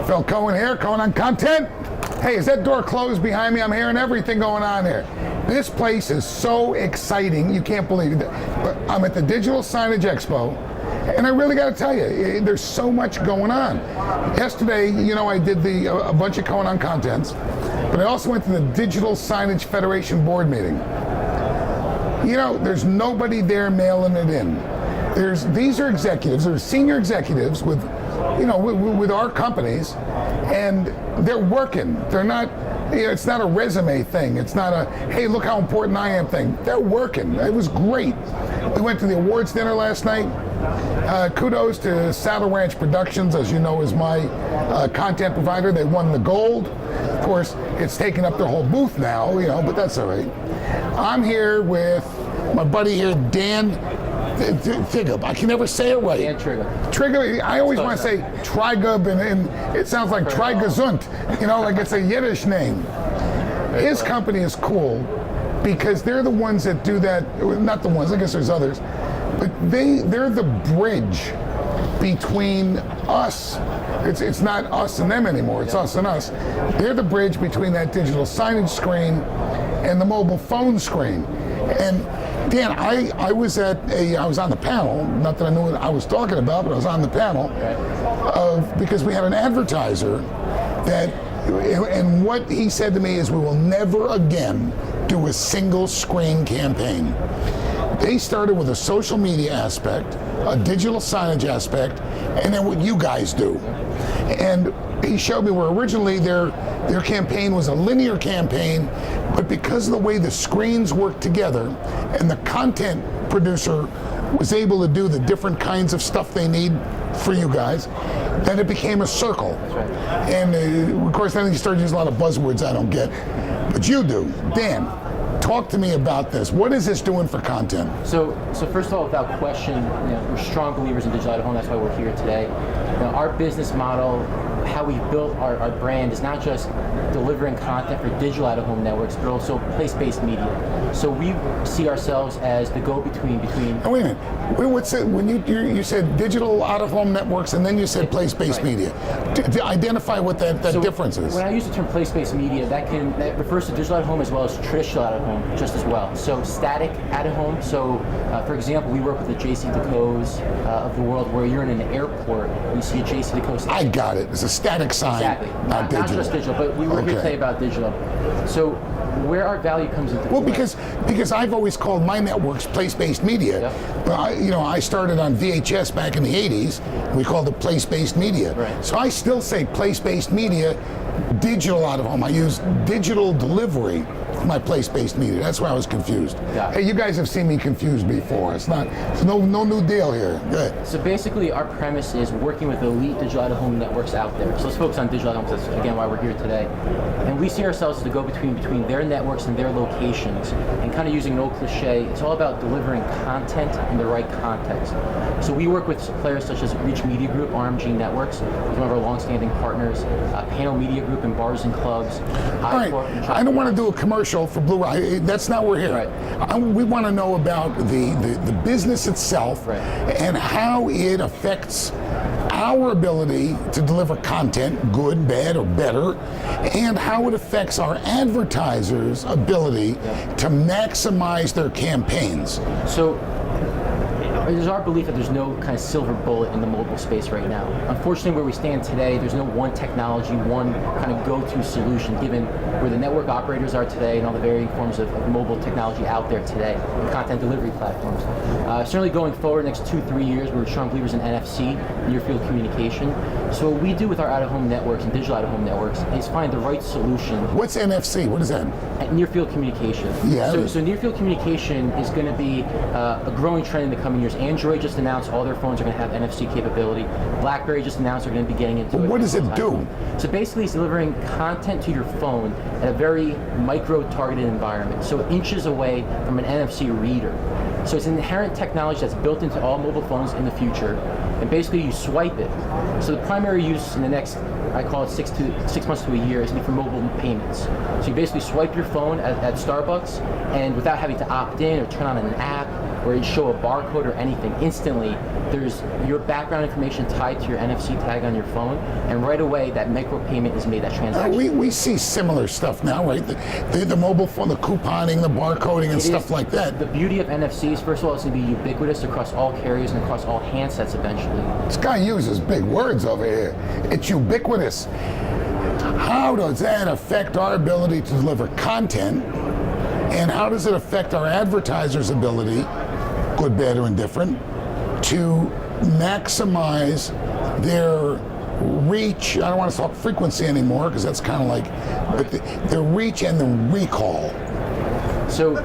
Phil Cohen here, Cohen on Content. Hey, is that door closed behind me? I'm hearing everything going on here. This place is so exciting, you can't believe it. But I'm at the Digital Signage Expo, and I really got to tell you, there's so much going on. Yesterday, I did a bunch of Cohen on Contents, but I also went to the Digital Signage Federation board meeting. There's nobody there mailing it in. These are executives, they're senior executives with our companies, and they're working. They're not, it's not a resume thing. It's not a, hey, look how important I am thing. They're working. It was great. We went to the awards dinner last night. Kudos to Saddle Ranch Productions, as you know, is my content provider. They won the gold. Of course, it's taken up their whole booth now, but that's all right. I'm here with my buddy here, Dan Trigub. I can never say it right. Dan Trigub. Trigub. I always want to say Trigub, and it sounds like Trigesund. Like it's a Yiddish name. His company is cool because they're the ones that do that. Not the ones. I guess there's others, but they're the bridge between us. It's not us and them anymore. It's us and us. They're the bridge between that digital signage screen and the mobile phone screen. And Dan, I was on the panel, not that I knew what I was talking about, but I was on the panel because we had an advertiser and what he said to me is, we will never again do a single screen campaign. They started with a social media aspect, a digital signage aspect, and then what you guys do. And he showed me where originally their campaign was a linear campaign, but because of the way the screens work together and the content producer was able to do the different kinds of stuff they need for you guys, then it became a circle. And of course, then you started using a lot of buzzwords I don't get, but you do. Dan, talk to me about this. What is this doing for content? So first of all, without question, we're strong believers in digital out-of-home. That's why we're here today. Our business model, how we built our brand, is not just delivering content for digital out-of-home networks, but also place-based media. So we see ourselves as the go-between between. Oh, wait a minute. What's it, when you said digital out-of-home networks, and then you said place-based media? To identify what that difference is. When I use the term place-based media, that refers to digital out-of-home as well as traditional out-of-home, just as well. So static out-of-home. So, for example, we work with the JC Decos of the world, where you're in an airport, you see a JC Deco. I got it. It's a static sign, exactly. not digital. Not just digital, but we were here today about digital. So where our value comes into play. Well, because I've always called my networks place-based media. Yep. I started on VHS back in the 80s. We called it place-based media. Right. So I still say place-based media, digital out-of-home. I use digital delivery for my place-based media. That's why I was confused. Hey, you guys have seen me confused before. It's no new deal here. Good. So basically, our premise is working with elite digital out-of-home networks out there. So let's focus on digital out-of-home. That's again why we're here today. And we see ourselves as the go-between between their networks and their locations. And kind of using an old cliche, it's all about delivering content in the right context. So we work with players such as Reach Media Group, RMG Networks, one of our long-standing partners, Panel Media Group in bars and clubs. All right, I don't want to do a commercial for Blue Eye. That's not what we're here. Right. We want to know about the business itself, right, and how it affects our ability to deliver content, good, bad, or better, and how it affects our advertisers' ability to maximize their campaigns. So it is our belief that there's no kind of silver bullet in the mobile space right now. Unfortunately, where we stand today, there's no one technology, one kind of go-to solution, given where the network operators are today and all the varying forms of mobile technology out there today, and content delivery platforms. Certainly going forward, next 2-3 years, we're strong believers in NFC, near-field communication. So what we do with our out-of-home networks and digital out-of-home networks is find the right solution. What's NFC? What is that? Near-field communication. Yeah. So near-field communication is going to be a growing trend in the coming years. Android just announced all their phones are going to have NFC capability. BlackBerry just announced they're going to be getting into it. What does it do? So basically, it's delivering content to your phone at a very micro-targeted environment, so inches away from an NFC reader. So it's an inherent technology that's built into all mobile phones in the future, and basically you swipe it. So the primary use in the next, I call it 6 months to a year, is for mobile payments. So you basically swipe your phone at Starbucks, and without having to opt in or turn on an app, or you show a barcode or anything, instantly there's your background information tied to your NFC tag on your phone, and right away that micro payment is made, that transaction. We see similar stuff now, right? The mobile phone, the couponing, the barcoding, and stuff like that. The beauty of NFCs, first of all, it's going to be ubiquitous across all carriers and across all handsets eventually. This guy uses big words over here. It's ubiquitous. How does that affect our ability to deliver content? And how does it affect our advertisers' ability, good, bad, or indifferent, to maximize their reach? I don't want to talk frequency anymore because that's kind of like, but the reach and the recall. So,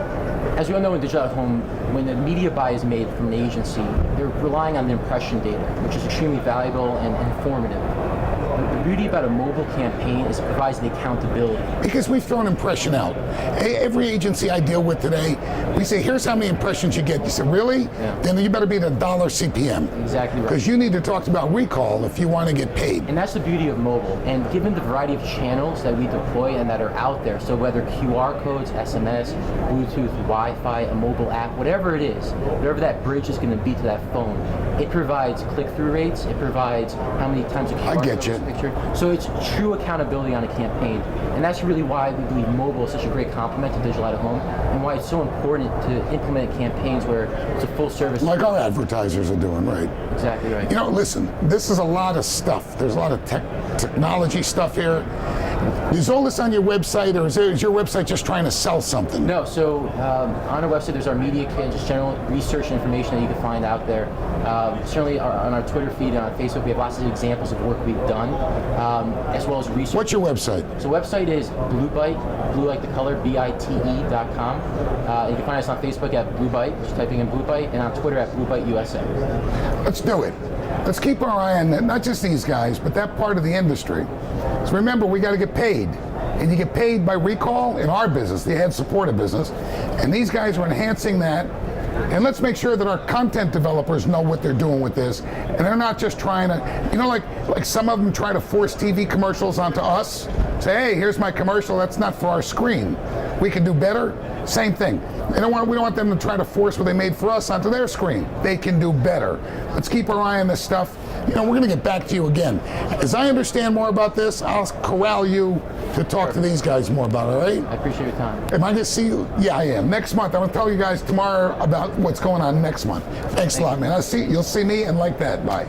as we all know in digital home, when the media buy is made from an agency, they're relying on the impression data, which is extremely valuable and informative. The beauty about a mobile campaign is it provides the accountability. Because we've thrown impression out. Every agency I deal with today, we say, here's how many impressions you get. You say, really? Yeah. Then you better be at $1 CPM. Exactly right. Because you need to talk about recall if you want to get paid. And that's the beauty of mobile. And given the variety of channels that we deploy and that are out there, so whether QR codes, SMS, Bluetooth, Wi-Fi, a mobile app, whatever it is, whatever that bridge is going to be to that phone, it provides click-through rates, it provides how many times a QR get code you. is pictured. So it's true accountability on a campaign. And that's really why we believe mobile is such a great complement to digital out-of-home, and why it's so important to implement campaigns where it's a full service. Like our advertisers are doing, right? Exactly right. You know, listen, this is a lot of stuff. There's a lot of technology stuff here. Is all this on your website, or is your website just trying to sell something? No, so on our website there's our media kit, just general research and information that you can find out there. Certainly on our Twitter feed and on Facebook, we have lots of examples of work we've done, as well as research. What's your website? So website is BlueBite, blue like the color, BITE.com. You can find us on Facebook at BlueBite, just typing in BlueBite, and on Twitter at BlueBiteUSA. Let's do it. Let's keep our eye on that, not just these guys, but that part of the industry. So remember, we got to get paid. And you get paid by recall in our business, the ad-supported business. And these guys are enhancing that. And let's make sure that our content developers know what they're doing with this. And they're not just trying to, you know, like some of them try to force TV commercials onto us. Say, hey, here's my commercial, that's not for our screen. We can do better. Same thing. We don't want them to try to force what they made for us onto their screen. They can do better. Let's keep our eye on this stuff. You know, we're going to get back to you again. As I understand more about this, I'll corral you to talk to these guys more about it, all right? I appreciate your time. Am I going to see you? Yeah, I am. Next month, I'm going to tell you guys tomorrow about what's going on next month. Thanks a lot, man. You'll see me, and like that. Bye.